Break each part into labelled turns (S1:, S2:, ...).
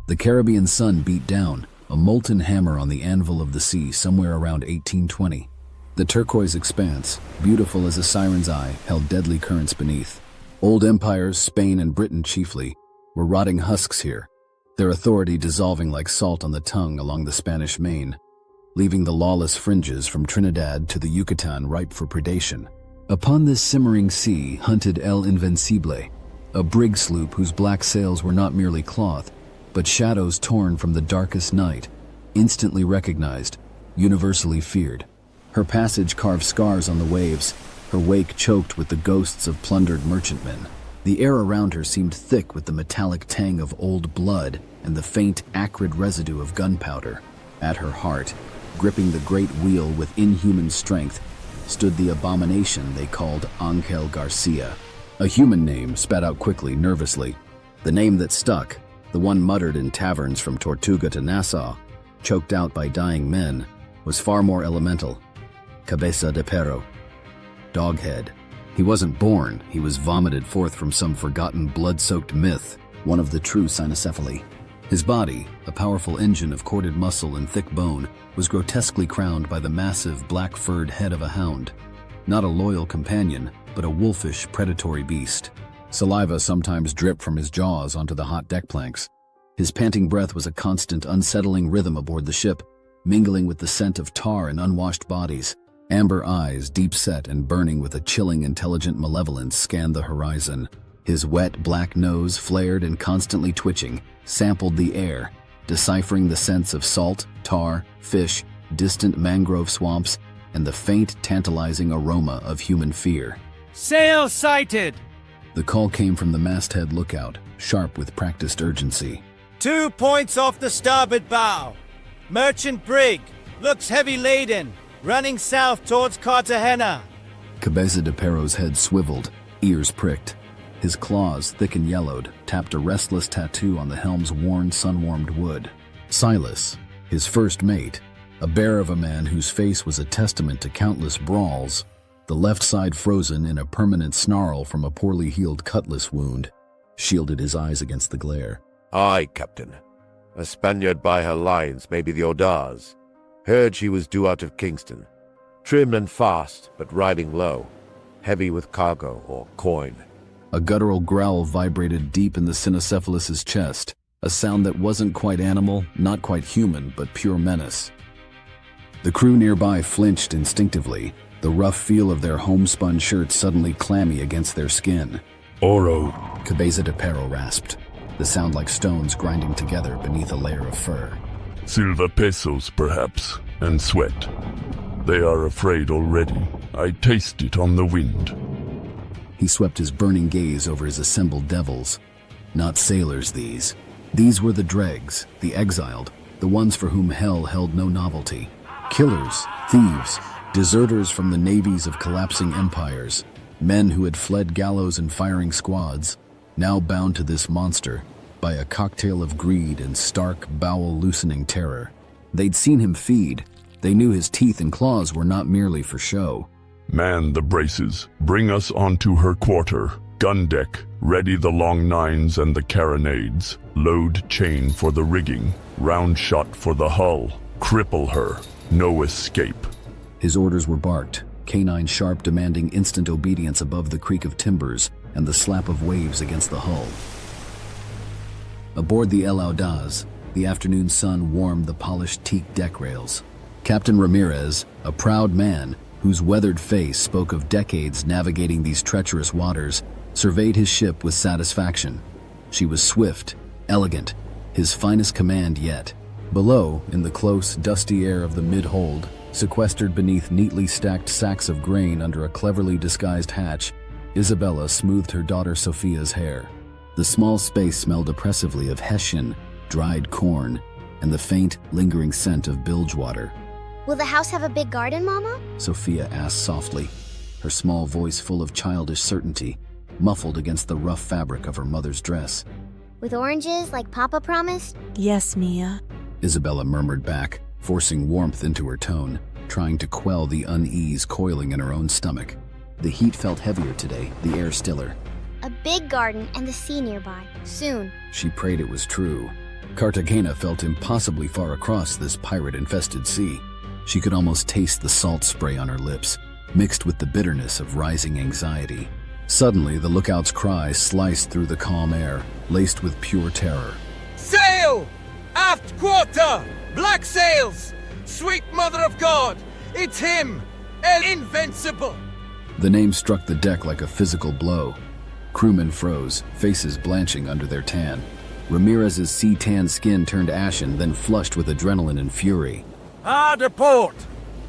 S1: The Caribbean sun beat down, a molten hammer on the anvil of the sea somewhere around 1820. The turquoise expanse, beautiful as a siren's eye, held deadly currents beneath. Old empires, Spain and Britain chiefly, were rotting husks here, their authority dissolving like salt on the tongue along the Spanish Main, leaving the lawless fringes from Trinidad to the Yucatan ripe for predation. Upon this simmering sea hunted El Invencible, a brig sloop whose black sails were not merely cloth, but shadows torn from the darkest night, instantly recognized, universally feared. Her passage carved scars on the waves, her wake choked with the ghosts of plundered merchantmen. The air around her seemed thick with the metallic tang of old blood and the faint, acrid residue of gunpowder. At her heart, gripping the great wheel with inhuman strength, stood the abomination they called Angel Garcia. A human name spat out quickly, nervously. The name that stuck, the one muttered in taverns from Tortuga to Nassau, choked out by dying men, was far more elemental. Cabeza de Perro. Doghead. He wasn't born, he was vomited forth from some forgotten blood-soaked myth, one of the true Cynocephali. His body, a powerful engine of corded muscle and thick bone, was grotesquely crowned by the massive black-furred head of a hound. Not a loyal companion, but a wolfish, predatory beast. Saliva sometimes dripped from his jaws onto the hot deck planks. His panting breath was a constant, unsettling rhythm aboard the ship, mingling with the scent of tar and unwashed bodies. Amber eyes, deep-set and burning with a chilling, intelligent malevolence, scanned the horizon. His wet, black nose, flared and constantly twitching, sampled the air, deciphering the scents of salt, tar, fish, distant mangrove swamps, and the faint, tantalizing aroma of human fear.
S2: Sail sighted!
S1: The call came from the masthead lookout, sharp with practiced urgency.
S2: 2 points off the starboard bow. Merchant brig, looks heavy laden, running south towards Cartagena.
S1: Cabeza de Perro's head swiveled, ears pricked. His claws, thick and yellowed, tapped a restless tattoo on the helm's worn, sun-warmed wood. Silas, his first mate, a bear of a man whose face was a testament to countless brawls, the left side frozen in a permanent snarl from a poorly healed cutlass wound, shielded his eyes against the glare.
S3: Aye, Captain. A Spaniard by her lines, maybe the Odaz. Heard she was due out of Kingston. Trim and fast, but riding low. Heavy with cargo or coin.
S1: A guttural growl vibrated deep in the Cynocephalus's chest, a sound that wasn't quite animal, not quite human, but pure menace. The crew nearby flinched instinctively, the rough feel of their homespun shirts suddenly clammy against their skin.
S4: Oro,
S1: Cabeza de Perro rasped, the sound like stones grinding together beneath a layer of fur.
S4: silver pesos perhaps, and sweat. They are afraid already. I taste it on the wind.
S1: He swept his burning gaze over his assembled devils. Not sailors, these. These were the dregs, the exiled, the ones for whom hell held no novelty. Killers, thieves, deserters from the navies of collapsing empires, men who had fled gallows and firing squads, now bound to this monster by a cocktail of greed and stark, bowel-loosening terror. They'd seen him feed. They knew his teeth and claws were not merely for show.
S4: Man the braces, bring us onto her quarter. Gun deck, ready the long nines and the carronades. Load chain for the rigging, round shot for the hull. Cripple her, no escape.
S1: His orders were barked, canine sharp, demanding instant obedience above the creak of timbers and the slap of waves against the hull. Aboard the El Odaz, the afternoon sun warmed the polished teak deck rails. Captain Ramirez, a proud man whose weathered face spoke of decades navigating these treacherous waters, surveyed his ship with satisfaction. She was swift, elegant, his finest command yet. Below, in the close, dusty air of the mid-hold, sequestered beneath neatly stacked sacks of grain under a cleverly disguised hatch, Isabella smoothed her daughter Sophia's hair. The small space smelled oppressively of Hessian, dried corn, and the faint, lingering scent of bilge water.
S5: Will the house have a big garden, Mama?
S1: Sophia asked softly, her small voice full of childish certainty, muffled against the rough fabric of her mother's dress.
S5: With oranges, like Papa promised?
S6: Yes, Mia.
S1: Isabella murmured back, forcing warmth into her tone, trying to quell the unease coiling in her own stomach. The heat felt heavier today, the air stiller.
S5: A big garden and the sea nearby. Soon.
S1: She prayed it was true. Cartagena felt impossibly far across this pirate-infested sea. She could almost taste the salt spray on her lips, mixed with the bitterness of rising anxiety. Suddenly, the lookout's cry sliced through the calm air, laced with pure terror.
S6: Sail! Aft quarter! Black sails! Sweet Mother of God! It's him! El Invincible!
S1: The name struck the deck like a physical blow. Crewmen froze, faces blanching under their tan. Ramirez's sea-tanned skin turned ashen, then flushed with adrenaline and fury.
S2: Hard aport!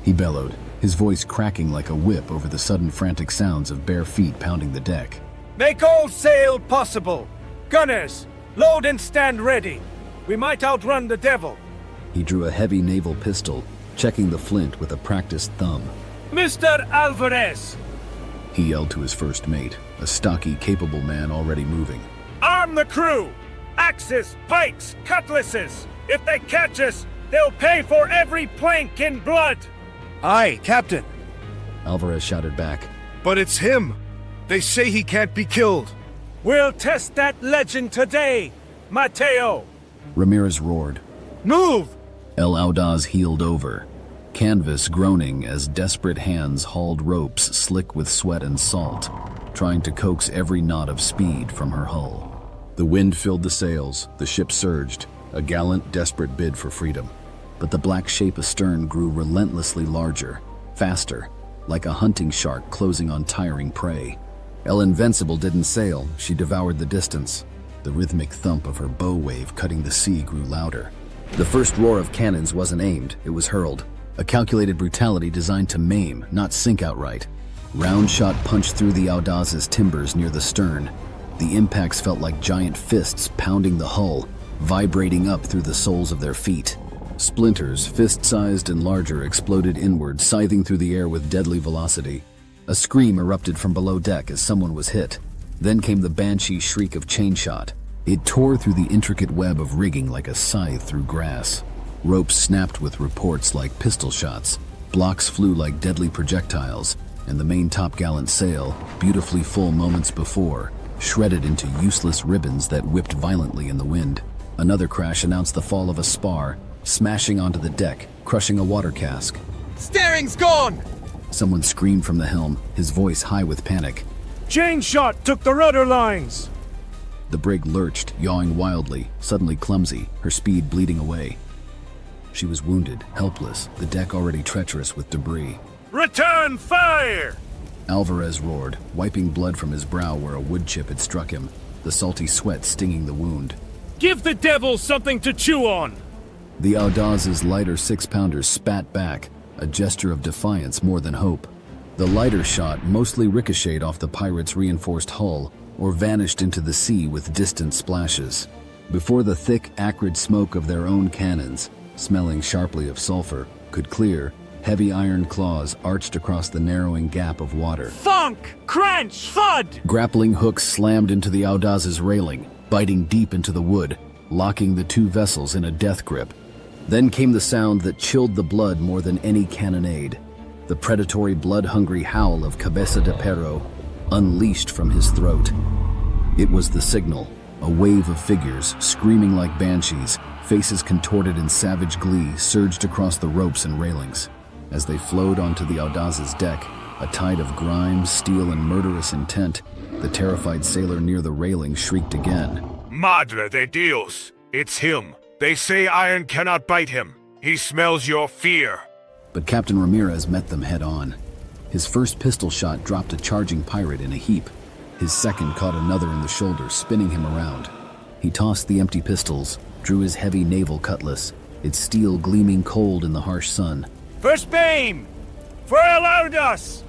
S1: He bellowed, his voice cracking like a whip over the sudden frantic sounds of bare feet pounding the deck.
S2: Make all sail possible! Gunners, load and stand ready! We might outrun the devil!
S1: He drew a heavy naval pistol, checking the flint with a practiced thumb.
S2: Mr. Alvarez!
S1: He yelled to his first mate, a stocky, capable man already moving.
S2: Arm the crew! Axes, pikes, cutlasses! If they catch us, they'll pay for every plank in blood!
S7: Aye, Captain.
S1: Alvarez shouted back.
S7: But it's him. They say he can't be killed.
S2: We'll test that legend today, Mateo!
S1: Ramirez roared.
S2: Move!
S1: El Odaz heeled over, canvas groaning as desperate hands hauled ropes slick with sweat and salt, trying to coax every knot of speed from her hull. The wind filled the sails, the ship surged, a gallant, desperate bid for freedom. But the black shape astern grew relentlessly larger, faster, like a hunting shark closing on tiring prey. El Invincible didn't sail, she devoured the distance. The rhythmic thump of her bow wave cutting the sea grew louder. The first roar of cannons wasn't aimed, it was hurled. A calculated brutality designed to maim, not sink outright. Round shot punched through the Odaz's timbers near the stern. The impacts felt like giant fists pounding the hull, vibrating up through the soles of their feet. Splinters, fist-sized and larger, exploded inward, scything through the air with deadly velocity. A scream erupted from below deck as someone was hit. Then came the banshee shriek of chain shot. It tore through the intricate web of rigging like a scythe through grass. Ropes snapped with reports like pistol shots. Blocks flew like deadly projectiles, and the main topgallant sail, beautifully full moments before, shredded into useless ribbons that whipped violently in the wind. Another crash announced the fall of a spar, smashing onto the deck, crushing a water cask.
S6: Steering's gone!
S1: Someone screamed from the helm, his voice high with panic.
S2: Chain shot took the rudder lines!
S1: The brig lurched, yawing wildly, suddenly clumsy, her speed bleeding away. She was wounded, helpless, the deck already treacherous with debris.
S2: Return fire!
S1: Alvarez roared, wiping blood from his brow where a wood chip had struck him, the salty sweat stinging the wound.
S2: Give the devil something to chew on!
S1: The Odaz's lighter six-pounders spat back, a gesture of defiance more than hope. The lighter shot mostly ricocheted off the pirate's reinforced hull or vanished into the sea with distant splashes. Before the thick, acrid smoke of their own cannons, smelling sharply of sulfur, could clear, heavy iron claws arched across the narrowing gap of water.
S2: Thunk! Crunch! Thud!
S1: Grappling hooks slammed into the Odaz's railing, biting deep into the wood, locking the two vessels in a death grip. Then came the sound that chilled the blood more than any cannonade, the predatory, blood-hungry howl of Cabeza de Perro, unleashed from his throat. It was the signal, a wave of figures, screaming like banshees, faces contorted in savage glee, surged across the ropes and railings. As they flowed onto the Odaz's deck, a tide of grime, steel, and murderous intent, the terrified sailor near the railing shrieked again.
S7: Madre de Dios! It's him. They say iron cannot bite him. He smells your fear.
S1: But Captain Ramirez met them head on. His first pistol shot dropped a charging pirate in a heap. His second caught another in the shoulder, spinning him around. He tossed the empty pistols, drew his heavy naval cutlass, its steel gleaming cold in the harsh sun.
S2: First beam! For Odaz!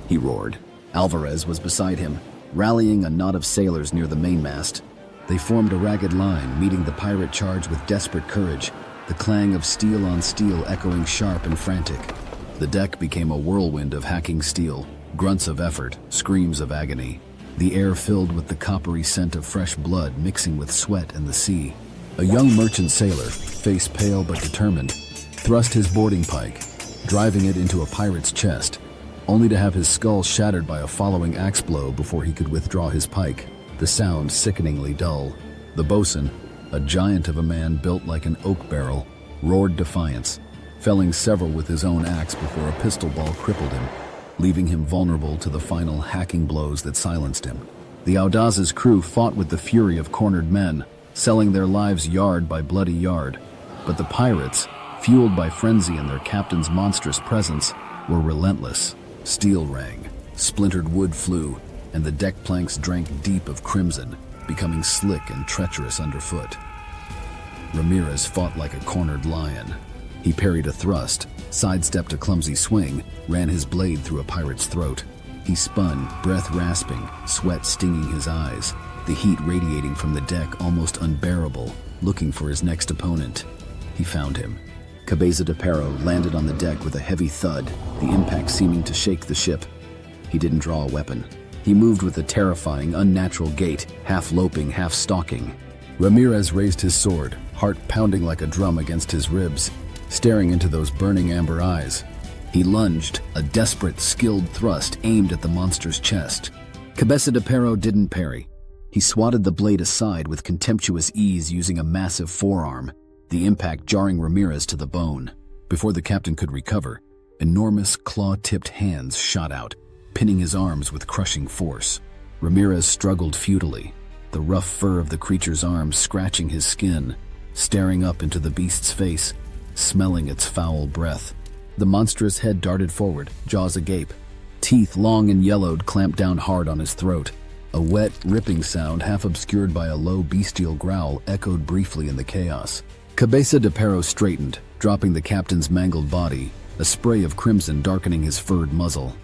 S1: He roared. Alvarez was beside him, rallying a knot of sailors near the mainmast. They formed a ragged line, meeting the pirate charge with desperate courage, the clang of steel on steel echoing sharp and frantic. The deck became a whirlwind of hacking steel, grunts of effort, screams of agony. The air filled with the coppery scent of fresh blood mixing with sweat and the sea. A young merchant sailor, face pale but determined, thrust his boarding pike, driving it into a pirate's chest, only to have his skull shattered by a following axe blow before he could withdraw his pike, the sound sickeningly dull. The bosun, A giant of a man built like an oak barrel roared defiance, felling several with his own axe before a pistol ball crippled him, leaving him vulnerable to the final hacking blows that silenced him. The Odaz's crew fought with the fury of cornered men, selling their lives yard by bloody yard. But the pirates, fueled by frenzy and their captain's monstrous presence, were relentless. Steel rang, splintered wood flew, and the deck planks drank deep of crimson, becoming slick and treacherous underfoot. Ramirez fought like a cornered lion. He parried a thrust, sidestepped a clumsy swing, ran his blade through a pirate's throat. He spun, breath rasping, sweat stinging his eyes, the heat radiating from the deck almost unbearable, looking for his next opponent. He found him. Cabeza de Perro landed on the deck with a heavy thud, the impact seeming to shake the ship. He didn't draw a weapon. He moved with a terrifying, unnatural gait, half loping, half stalking. Ramirez raised his sword, heart pounding like a drum against his ribs, staring into those burning amber eyes. He lunged, a desperate, skilled thrust aimed at the monster's chest. Cabeza de Perro didn't parry. He swatted the blade aside with contemptuous ease using a massive forearm, the impact jarring Ramirez to the bone. Before the captain could recover, enormous claw-tipped hands shot out, pinning his arms with crushing force. Ramirez struggled futilely, the rough fur of the creature's arms scratching his skin, staring up into the beast's face, smelling its foul breath. The monstrous head darted forward, jaws agape. Teeth, long and yellowed, clamped down hard on his throat. A wet, ripping sound, half obscured by a low, bestial growl, echoed briefly in the chaos. Cabeza de Perro straightened, dropping the captain's mangled body, a spray of crimson darkening his furred muzzle.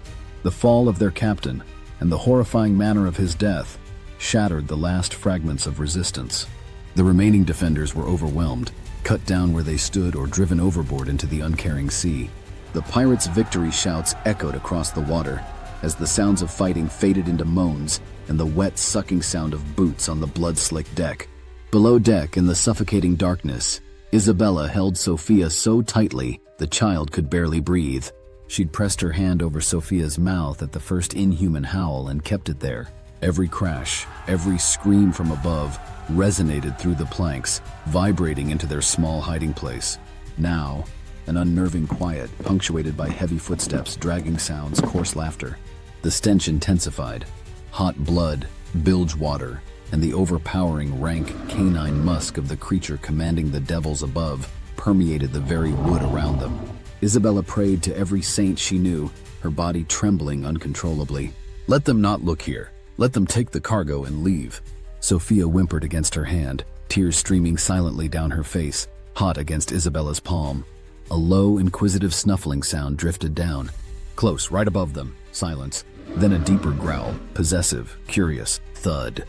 S1: The fall of their captain, and the horrifying manner of his death, shattered the last fragments of resistance. The remaining defenders were overwhelmed, cut down where they stood or driven overboard into the uncaring sea. The pirates' victory shouts echoed across the water, as the sounds of fighting faded into moans and the wet, sucking sound of boots on the blood-slicked deck. Below deck, in the suffocating darkness, Isabella held Sophia so tightly the child could barely breathe. She'd pressed her hand over Sophia's mouth at the first inhuman howl and kept it there. Every crash, every scream from above resonated through the planks, vibrating into their small hiding place. Now, an unnerving quiet, punctuated by heavy footsteps, dragging sounds, coarse laughter. The stench intensified. Hot blood, bilge water, and the overpowering, rank, canine musk of the creature commanding the devils above permeated the very wood around them. Isabella prayed to every saint she knew, her body trembling uncontrollably. "Let them not look here. Let them take the cargo and leave." Sophia whimpered against her hand, tears streaming silently down her face, hot against Isabella's palm. A low, inquisitive snuffling sound drifted down. Close, right above them. Silence. Then a deeper growl, possessive, curious, thud.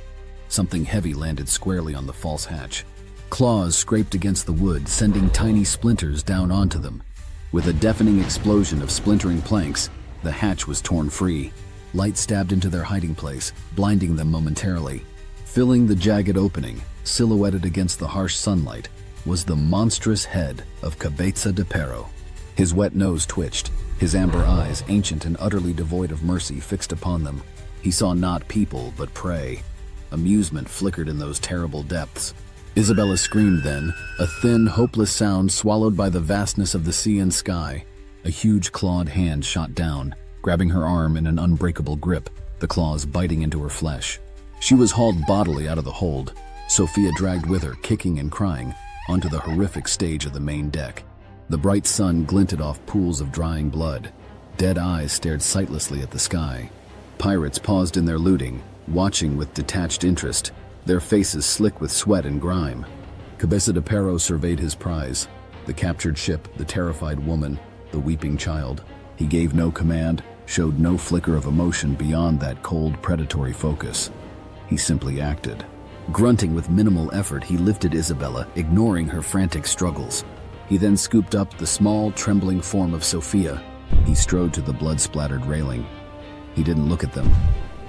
S1: Something heavy landed squarely on the false hatch. Claws scraped against the wood, sending tiny splinters down onto them. With a deafening explosion of splintering planks, the hatch was torn free. Light stabbed into their hiding place, blinding them momentarily. Filling the jagged opening, silhouetted against the harsh sunlight, was the monstrous head of Cabeza de Perro. His wet nose twitched, his amber eyes, ancient and utterly devoid of mercy, fixed upon them. He saw not people, but prey. Amusement flickered in those terrible depths. Isabella screamed then, a thin, hopeless sound swallowed by the vastness of the sea and sky. A huge clawed hand shot down, grabbing her arm in an unbreakable grip, the claws biting into her flesh. She was hauled bodily out of the hold, Sophia dragged with her, kicking and crying, onto the horrific stage of the main deck. The bright sun glinted off pools of drying blood. Dead eyes stared sightlessly at the sky. Pirates paused in their looting, watching with detached interest, their faces slick with sweat and grime. Cabeza de Perro surveyed his prize, the captured ship, the terrified woman, the weeping child. He gave no command, showed no flicker of emotion beyond that cold, predatory focus. He simply acted. Grunting with minimal effort, he lifted Isabella, ignoring her frantic struggles. He then scooped up the small, trembling form of Sophia. He strode to the blood-splattered railing. He didn't look at them.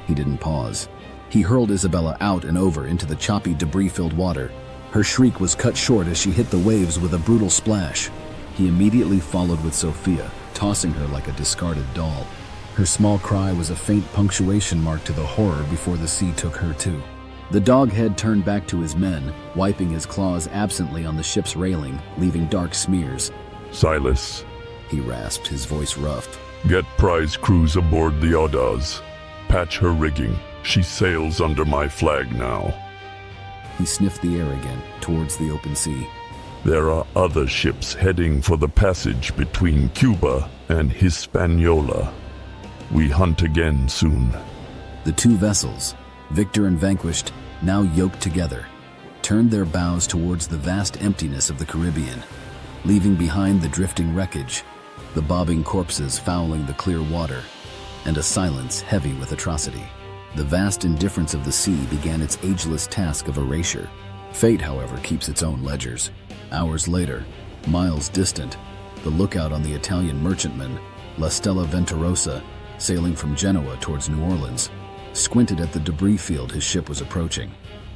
S1: He didn't pause. He hurled Isabella out and over into the choppy, debris-filled water. Her shriek was cut short as she hit the waves with a brutal splash. He immediately followed with Sophia, tossing her like a discarded doll. Her small cry was a faint punctuation mark to the horror before the sea took her too. The Doghead turned back to his men, wiping his claws absently on the ship's railing, leaving dark smears.
S4: Silas,
S1: He rasped, his voice rough.
S4: get prize crews aboard the Odaz. Patch her rigging. She sails under my flag now.
S1: He sniffed the air again, towards the open sea.
S4: There are other ships heading for the passage between Cuba and Hispaniola. We hunt again soon.
S1: The two vessels, victor and vanquished, now yoked together, turned their bows towards the vast emptiness of the Caribbean, leaving behind the drifting wreckage, the bobbing corpses fouling the clear water, and a silence heavy with atrocity. The vast indifference of the sea began its ageless task of erasure. Fate, however, keeps its own ledgers. Hours later, miles distant, the lookout on the Italian merchantman, La Stella Venturosa, sailing from Genoa towards New Orleans, squinted at the debris field his ship was approaching.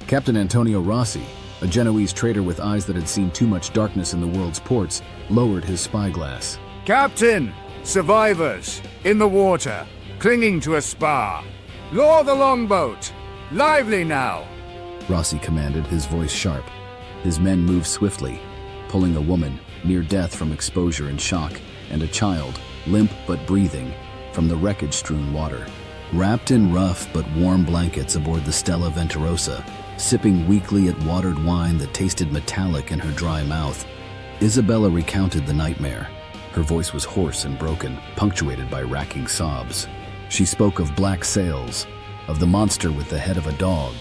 S1: Captain Antonio Rossi, a Genoese trader with eyes that had seen too much darkness in the world's ports, lowered his spyglass.
S8: Captain! Survivors! In the water, clinging to a spar. Lower the longboat! Lively now!
S1: Rossi commanded, his voice sharp. His men moved swiftly, pulling a woman, near death from exposure and shock, and a child, limp but breathing, from the wreckage-strewn water. Wrapped in rough but warm blankets aboard the Stella Venturosa, sipping weakly at watered wine that tasted metallic in her dry mouth, Isabella recounted the nightmare. Her voice was hoarse and broken, punctuated by racking sobs. She spoke of black sails, of the monster with the head of a dog,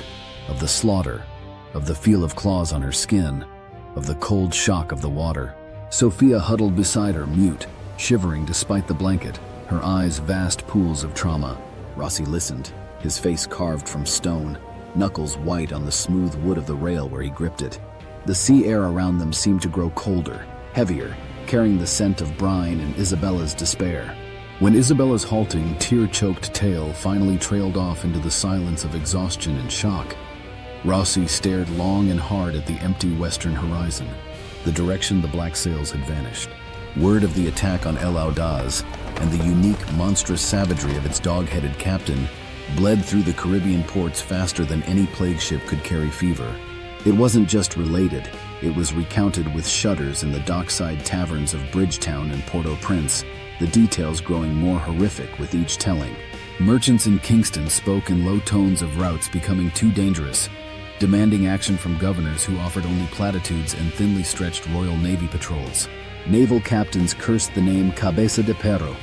S1: of the slaughter, of the feel of claws on her skin, of the cold shock of the water. Sophia huddled beside her, mute, shivering despite the blanket, her eyes vast pools of trauma. Rossi listened, his face carved from stone, knuckles white on the smooth wood of the rail where he gripped it. The sea air around them seemed to grow colder, heavier, carrying the scent of brine and Isabella's despair. When Isabella's halting, tear-choked tail finally trailed off into the silence of exhaustion and shock, Rossi stared long and hard at the empty western horizon, the direction the black sails had vanished. Word of the attack on El Odaz and the unique, monstrous savagery of its dog-headed captain bled through the Caribbean ports faster than any plague ship could carry fever. It wasn't just related, it was recounted with shudders in the dockside taverns of Bridgetown and Port-au-Prince, the details growing more horrific with each telling. Merchants in Kingston spoke in low tones of routes becoming too dangerous, demanding action from governors who offered only platitudes and thinly stretched Royal Navy patrols. Naval captains cursed the name Cabeza de Perro,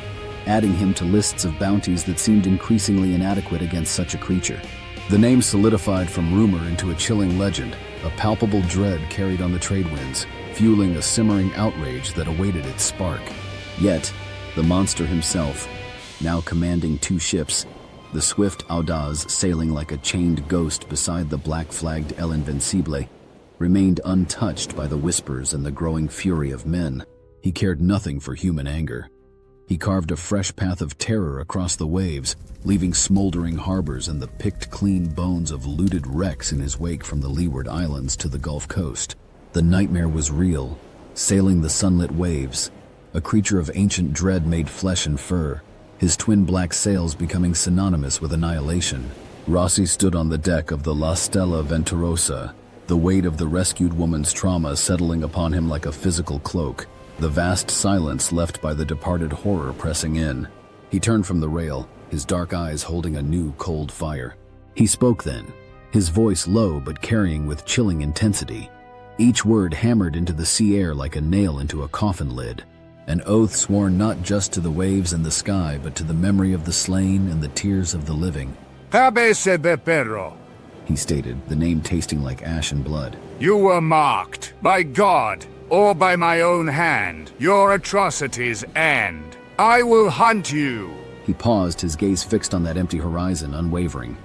S1: adding him to lists of bounties that seemed increasingly inadequate against such a creature. The name solidified from rumor into a chilling legend, a palpable dread carried on the trade winds, fueling a simmering outrage that awaited its spark. Yet, the monster himself, now commanding two ships, the swift Odaz sailing like a chained ghost beside the black-flagged El Invencible, remained untouched by the whispers and the growing fury of men. He cared nothing for human anger. He carved a fresh path of terror across the waves, leaving smoldering harbors and the picked clean bones of looted wrecks in his wake from the Leeward Islands to the Gulf Coast. The nightmare was real, sailing the sunlit waves, a creature of ancient dread made flesh and fur, his twin black sails becoming synonymous with annihilation. Rossi stood on the deck of the La Stella Venturosa, the weight of the rescued woman's trauma settling upon him like a physical cloak, the vast silence left by the departed horror pressing in. He turned from the rail, his dark eyes holding a new cold fire. He spoke then, his voice low but carrying with chilling intensity, each word hammered into the sea air like a nail into a coffin lid. An oath sworn not just to the waves and the sky, but to the memory of the slain and the tears of the living.
S8: Cabeza de Perro.
S1: He stated, the name tasting like ash and blood.
S8: You were marked, by God, or by my own hand. Your atrocities end. I will hunt you.
S1: He paused, his gaze fixed on that empty horizon, unwavering.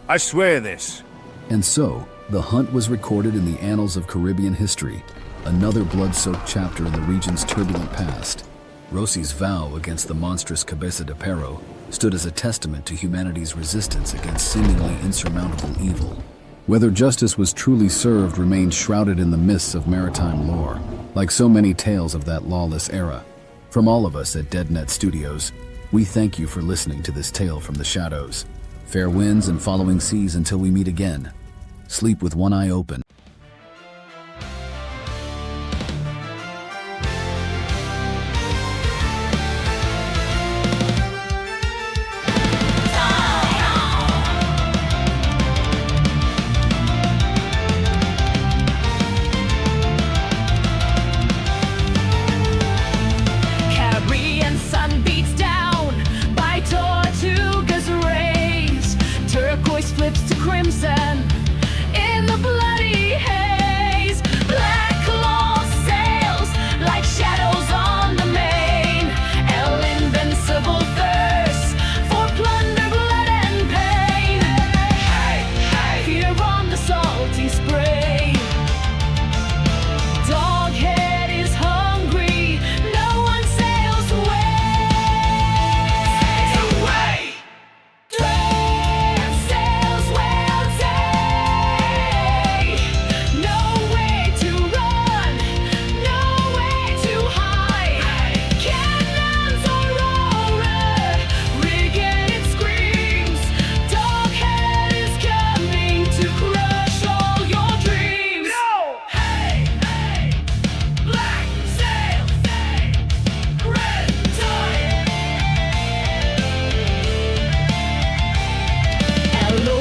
S8: I swear this.
S1: And so, the hunt was recorded in the annals of Caribbean history, another blood-soaked chapter in the region's turbulent past. Rossi's vow against the monstrous Cabeza de Perro stood as a testament to humanity's resistance against seemingly insurmountable evil. Whether justice was truly served remained shrouded in the mists of maritime lore, like so many tales of that lawless era. From all of us at DeadNet Studios, we thank you for listening to this tale from the shadows. Fair winds and following seas until we meet again. Sleep with one eye open.
S9: Flips to crimson in the bloody haze. Black claw sails like shadows on the main. El invincible thirst for plunder, blood, and pain. Hey, hey, fear on the salty spray. Doghead is hungry. No one sails away.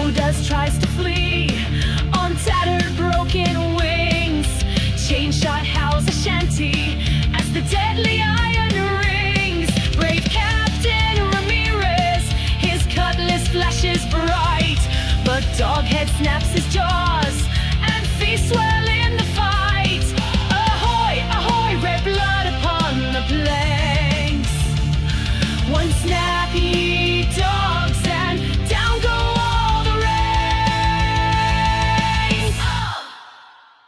S9: Odaz tries to flee on tattered, broken wings. Chain shot howls a shanty as the deadly iron rings. Brave Captain Ramirez, his cutlass flashes bright, but Doghead snaps his jaws and feasts well in the fight. Ahoy, ahoy, red blood upon the planks. One snap he dogs and down go all the ranks.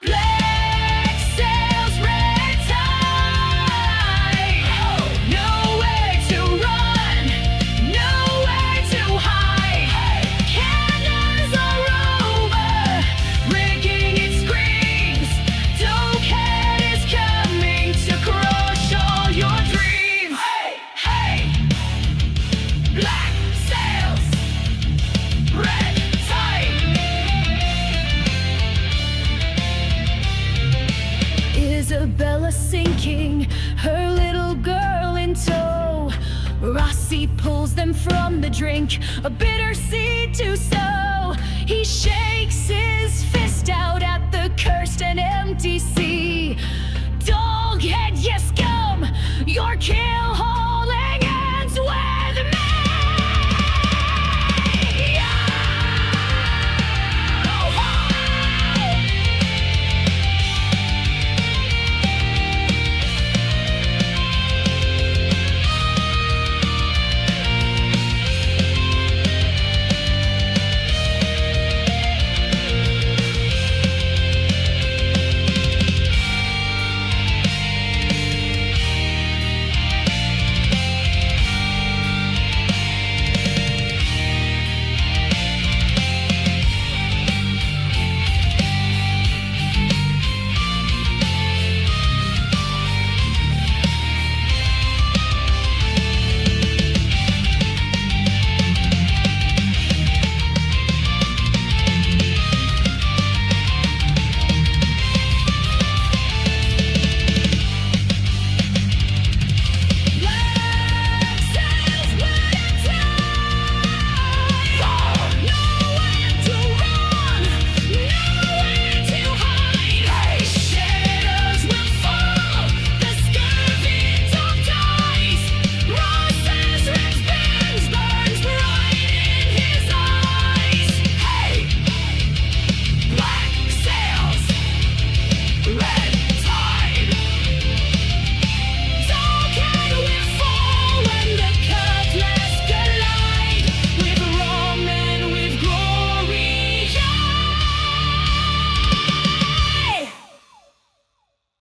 S9: Black sails, red tide. Nowhere to run, nowhere to hide. Cannons are over, rigging it screams. Doghead is coming to crush all your dreams. Hey, hey. Black sails, red tide. Isabella sinking, her little girl in tow. Rossi pulls them from the drink, a bitter seed to sow. He shakes his fist out at the cursed and empty sea.